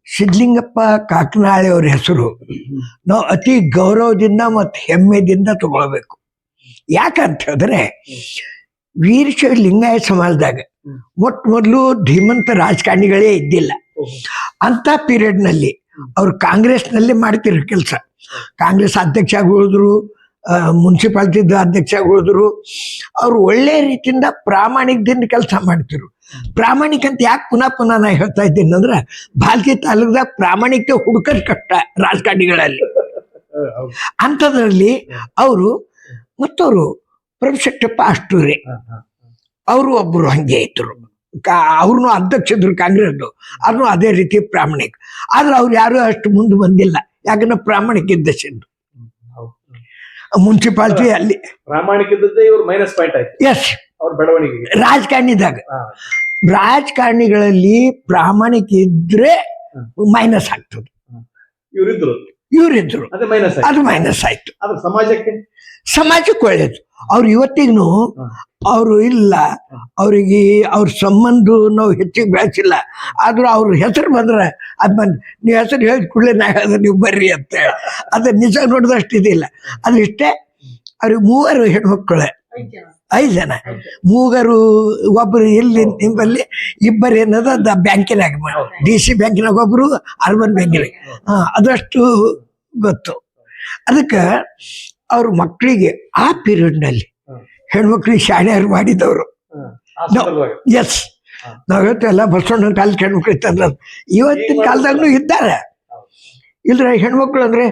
ಸಿದ್ಧಲಿಂಗಪ್ಪ ಕಾಕನಾಳೆ ಅವ್ರ ಹೆಸರು ನಾವು ಅತಿ ಗೌರವದಿಂದ ಮತ್ತು ಹೆಮ್ಮೆದಿಂದ ತಗೊಳ್ಬೇಕು. ಯಾಕಂತ ಹೇಳಿದ್ರೆ ವೀರಶೈವ ಲಿಂಗಾಯತ ಸಮಾಜದಾಗ ಮೊದಲು ಧೀಮಂತ ರಾಜಕಾರಣಿಗಳೇ ಇದ್ದಿಲ್ಲ. ಅಂತ ಪೀರಿಯಡ್ನಲ್ಲಿ ಅವ್ರು ಕಾಂಗ್ರೆಸ್ನಲ್ಲಿ ಮಾಡ್ತಿರೋ ಕೆಲಸ, ಕಾಂಗ್ರೆಸ್ ಅಧ್ಯಕ್ಷ ಆಗಿ ಉಳಿದ್ರು, ಮುನ್ಸಿಪಾಲ್ಟಿ ಅಧ್ಯಕ್ಷ ಆಗಿ ಉಳಿದ್ರು. ಅವ್ರು ಒಳ್ಳೆ ರೀತಿಯಿಂದ ಪ್ರಾಮಾಣಿಕದಿಂದ ಕೆಲಸ ಮಾಡ್ತಿರು. ಪ್ರಾಮಾಣಿಕ ಅಂತ ಯಾಕೆ ಪುನಃ ನಾ ಹೇಳ್ತಾ ಇದ್ದೀನಿ ಅಂದ್ರೆ, ಭಾಲ್ಕಿ ತಾಲೂಕದಾಗ ಪ್ರಾಮಾಣಿಕತೆ ಹುಡುಕದ್ ಕಷ್ಟ ರಾಜಕಾರಣಿಗಳಲ್ಲಿ. ಅಂಥದ್ರಲ್ಲಿ ಅವರು ಮತ್ತವರು ಪ್ರಭುಶೆಟ್ಟಪ್ಪ ಅಷ್ಟೂರೇ ಅವರು ಒಬ್ಬರು ಹಂಗೆ ಇದ್ರು. ಅವ್ರನ್ನೂ ಅಧ್ಯಕ್ಷದ್ರು ಕಾಂಗ್ರೆಸ್ದು, ಅವ್ರನ್ನೂ ಅದೇ ರೀತಿ ಪ್ರಾಮಾಣಿಕ. ಆದ್ರೆ ಅವ್ರು ಯಾರು ಅಷ್ಟು ಮುಂದೆ ಬಂದಿಲ್ಲ, ಯಾಕಂದ್ರೆ ಪ್ರಾಮಾಣಿಕ ಇದ್ದದ್ದು ಮುನ್ಸಿಪಾಲ್ಟಿ ಅಲ್ಲಿ ಪ್ರಾಮಾಣಿಕತೆ ಇವರು ಮೈನಸ್ ಪಾಯಿಂಟ್ ಆಯ್ತು. ಎಸ್, ಅವ್ರ ಬೆಳವಣಿಗೆ ರಾಜಕಾರಣಿಗಳಲ್ಲಿ ಪ್ರಾಮಾಣಿಕ ಇದ್ರೆ ಮೈನಸ್ ಆಗ್ತದೆ. ಇವರಿದ್ರು ಅದು ಮೈನಸ್ ಆಯ್ತು. ಸಮಾಜಕ್ಕೆ ಒಳ್ಳೇದು. ಅವ್ರು ಇವತ್ತಿಗೂ ಅವರು ಇಲ್ಲ, ಅವ್ರಿಗೆ ಅವ್ರ ಸಂಬಂಧ ನಾವು ಹೆಚ್ಚಿಗೆ ಬೆಳೆಸಿಲ್ಲ. ಆದ್ರೂ ಅವ್ರ ಹೆಸರು ಬಂದ್ರೆ ಅದ್ ಬಂದು ನೀವು ಹೆಸರು ಹೇಳಿದ ಕೂಡಲೇ ನಾ ಹೇಳಿದ್ರೆ ನೀವು ಬರ್ರಿ ಅಂತ ಹೇಳಿ ಅದು ನಿಜ ನೋಡಿದಷ್ಟು ಇದಿಲ್ಲ. ಅದಿಷ್ಟೇ. ಅವ್ರಿಗೆ 3 ಹೆಣ್ಮಕ್ಳೆ, 5 ಜನ. 3 ಒಬ್ಬರು ಇಲ್ಲಿ ನಿಮ್ಮಲ್ಲಿ, 2 ಏನದ ಬ್ಯಾಂಕಿನಾಗ, DC ಬ್ಯಾಂಕಿನಾಗ, ಒಬ್ರು ಅರ್ಬನ್ ಬ್ಯಾಂಕಿನಾಗ. ಅದಷ್ಟು ಗೊತ್ತು. ಅದಕ್ಕೆ ಅವ್ರ ಮಕ್ಕಳಿಗೆ ಆ ಪೀರಿಯಡ್ನಲ್ಲಿ ಹೆಣ್ಮಕ್ಳಿಗೆ ಶಾಣೆಯರು ಮಾಡಿದವರು. ಎಸ್, ನಾವು ಹೇಳ್ತೇವಲ್ಲ ಬಸವಣ್ಣನ ಕಾಲಕ್ಕೆ ಹೆಣ್ಮಕ್ಳು ಇತ್ತಂದ್ರೆ, ಇವತ್ತಿನ ಕಾಲದಾಗೂ ಇದ್ದಾರೆ. ಇಲ್ರಿ ಹೆಣ್ಮಕ್ಳು ಅಂದ್ರೆ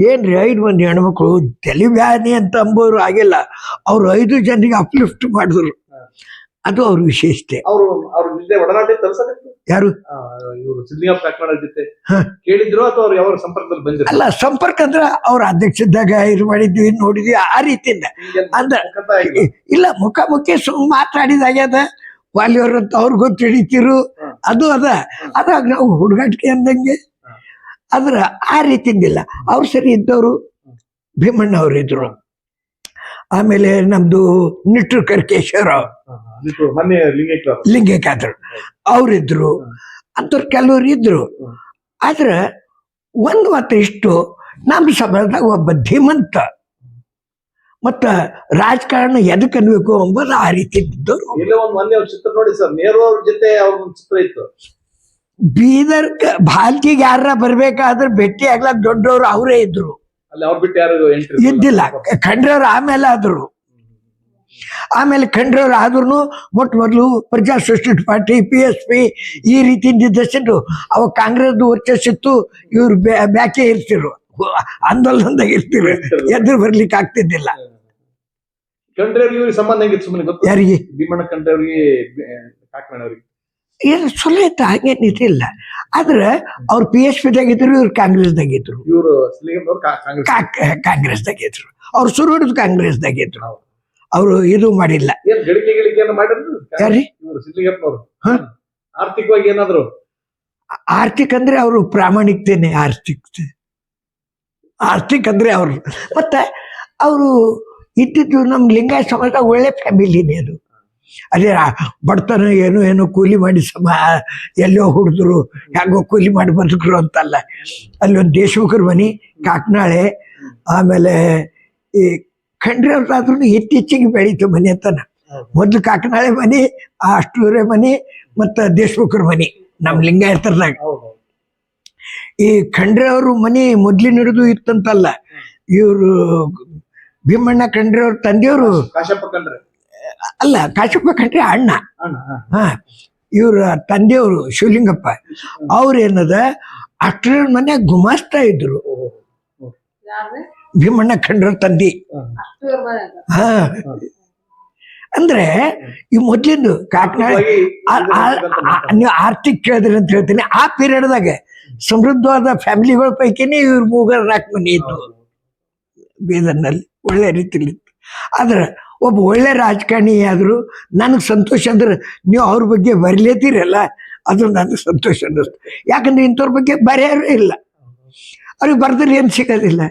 ಏನ್ರಿ 5 ಮಂದಿ ಹೆಣ್ಮಕ್ಳು ತಲೆಬ್ಯಾನಿ ಅಂತ ಅಂಬೋರು ಆಗಿಲ್ಲ. ಅವ್ರು 5 ಜನರಿಗೆ ಅಪ್ಲಿಫ್ಟ್ ಮಾಡಿದ್ರು. ಅದು ಅವ್ರ ವಿಶೇಷತೆ. ಯಾರು ಅಲ್ಲ, ಸಂಪರ್ಕ ಅಂದ್ರೆ ಅವ್ರ ಅಧ್ಯಕ್ಷದಾಗ ಇದು ಮಾಡಿದ್ವಿ, ನೋಡಿದ್ವಿ, ಆ ರೀತಿಯಿಂದ. ಅಂದ ಇಲ್ಲ, ಮುಖಾಮುಖಿ ಮಾತಾಡಿದಾಗ್ಯದ ವಾಲಿಯವ್ರ ಅಂತ ಅವ್ರು ಗೊತ್ತು ಹಿಡಿತಿರು. ಅದು ಅದಾಗ ನಾವು ಹುಡುಗಾಟಿಕೆ ಅಂದಂಗೆ. ಆದ್ರ ಆ ರೀತಿಯಿಂದಿಲ್ಲ. ಅವ್ರು ಸರಿ ಇದ್ದವರು ಭೀಮಣ್ಣ ಅವ್ರು ಇದ್ರು. ಆಮೇಲೆ ನಮ್ದು ನಿಟ್ರು ಕರ್ಕೇಶ್ವರ ಲಿಂಗೇಕಾದ್ರು ಅವ್ರಿದ್ರು. ಅಂಥವ್ರು ಕೆಲವ್ರು ಇದ್ರು. ಆದ್ರೆ ಒಂದು ಮಾತ್ರ ಇಷ್ಟು, ನಮ್ಮ ಸಮಾಜದಾಗ ಒಬ್ಬ ಧೀಮಂತ ಮತ್ತ ರಾಜಕಾರಣ ಎದಕ್ಕೆ ಅನ್ಬೇಕು ಎಂಬುದು ಆ ರೀತಿ ಇದ್ದವರು. ಬೀದರ್ ಭಾಲ್ಕಿಗೆ ಯಾರ ಬರ್ಬೇಕಾದ್ರೆ ಭೇಟಿ ಆಗ್ಲಕ್ ದೊಡ್ಡವ್ರು ಅವರೇ ಇದ್ರು. ಇದ್ದಿಲ್ಲ, ಖಂಡ್ರವ್ರು ಆಮೇಲೆ ಆದ್ರು. ಖಂಡ್ರವ್ರು ಆದ್ರೂ ಮೊದಲು ಪ್ರಜಾ ಸೋಷಲಿಸ್ಟ್ ಪಾರ್ಟಿ, PSP ಈ ರೀತಿಯಿಂದ ಇದ್ದಷ್ಟು ಅವಾಗ ಕಾಂಗ್ರೆಸ್ ವರ್ಚಸ್ಸಿತ್ತು. ಇವ್ರು ಬ್ಯಾಕೆ ಇರ್ತಿರು, ಆಂದೋಲನದಾಗ ಇರ್ತಿರು, ಎದುರು ಬರ್ಲಿಕ್ಕೆ ಆಗ್ತಿದ್ದಿಲ್ಲ. ಯಾರಿಗೆ ಏನು ಚಲೋ ಇತ್ತು, ಹಾಗೇನಿಲ್ಲ. ಆದ್ರೆ ಅವ್ರು PSP ದಾಗಿದ್ರು, ಇವ್ರು ಕಾಂಗ್ರೆಸ್ದಾಗಿದ್ರು. ಕಾಂಗ್ರೆಸ್ದಾಗಿದ್ರು ಅವ್ರು ಶುರು ಹಿಡಿದು ಕಾಂಗ್ರೆಸ್ದಾಗಿದ್ರು. ಅವರು ಇದು ಮಾಡಿಲ್ಲ. ಯಾರಿ ಆರ್ಥಿಕವಾಗಿ ಏನಾದ್ರು ಆರ್ಥಿಕ ಅಂದ್ರೆ ಅವರು ಪ್ರಾಮಾಣಿಕತೆನೆ ಆರ್ಥಿಕ ಅಂದ್ರೆ ಅವರು. ಮತ್ತೆ ಅವರು ಇದ್ದಿದ್ದು ನಮ್ಮ ಲಿಂಗಾಯತ ಸಮಾಜ ಒಳ್ಳೆ ಫ್ಯಾಮಿಲಿನೇ. ಅದು ಅದೇ ಬಡತನ ಏನೋ ಕೂಲಿ ಮಾಡಿ ಎಲ್ಲೋ ಹುಡಿದ್ರು, ಹೆಂಗೋ ಕೂಲಿ ಮಾಡಿ ಬದುಕರು ಅಂತಲ್ಲ. ಅಲ್ಲಿ ಒಂದು ದೇಶಮುಖರ ಮನೆ ಕಾಕನಾಳೆ, ಆಮೇಲೆ ಈ ಖಂಡ್ರವ್ರಾದ್ರೂ ಇತ್ತೀಚೆಗೆ ಬೆಳೀತು ಮನೆ ಅಂತನ. ಮೊದ್ಲು ಕಾಕನಾಳೆ ಮನೆ, ಅಷ್ಟೂರೇ ಮನೆ, ಮತ್ತು ದೇಶಮುಖರ ಮನೆ ನಮ್ಮ ಲಿಂಗಾಯತರದಾಗ. ಈ ಖಂಡ್ರವ್ರ ಮನೆ ಮೊದ್ಲಿನ ಹಿಡಿದು ಇತ್ತಂತಲ್ಲ. ಇವರು ಭೀಮಣ್ಣ ಖಂಡ್ರವ್ರ ತಂದೆಯವರು ಅಲ್ಲ, ಕಾಶಪ್ಪ ಖಂಡ್ರೆ ಅಣ್ಣ. ಇವ್ರ ತಂದೆಯವರು ಶಿವಲಿಂಗಪ್ಪ ಅವ್ರೇನದ ಅಷ್ಟರ ಮನೆ ಗುಮಾಸ್ತಾ ಇದ್ರು. ಭೀಮಣ್ಣ ಖಂಡ್ರವ್ರ ತಂದೆ. ಅಂದ್ರೆ ಈ ಮೊದ್ಲಿಂದು ಕಾಕನಾಳ ನೀವು ಆರ್ಥಿಕ ಕೇಳಿದ್ರಿ ಅಂತ ಹೇಳ್ತೀನಿ. ಆ ಪೀರಿಯಡ್ದಾಗ ಸಮೃದ್ಧವಾದ ಫ್ಯಾಮಿಲಿಗಳ ಪೈಕಿನೇ ಇವ್ರ 3-4 ಮನೆ ಇತ್ತು ಬೀದರ್ನಲ್ಲಿ, ಒಳ್ಳೆ ರೀತಿಲಿ. ಆದ್ರೆ ಒಬ್ಬ ಒಳ್ಳೆ ರಾಜಕಾರಣಿ ಆದ್ರು ನನಗೆ ಸಂತೋಷ. ಅಂದ್ರೆ ನೀವು ಅವ್ರ ಬಗ್ಗೆ ಬರೀಲೇತೀರಲ್ಲ, ಅದು ನನಗೆ ಸಂತೋಷ ಅನ್ನಿಸ್ತು. ಯಾಕಂದ್ರೆ ಇಂಥವ್ರ ಬಗ್ಗೆ ಬರೆಯೋರು ಇಲ್ಲ, ಅವ್ರಿಗೆ ಬರ್ದಲ್ಲಿ ಏನು ಸಿಗೋದಿಲ್ಲ.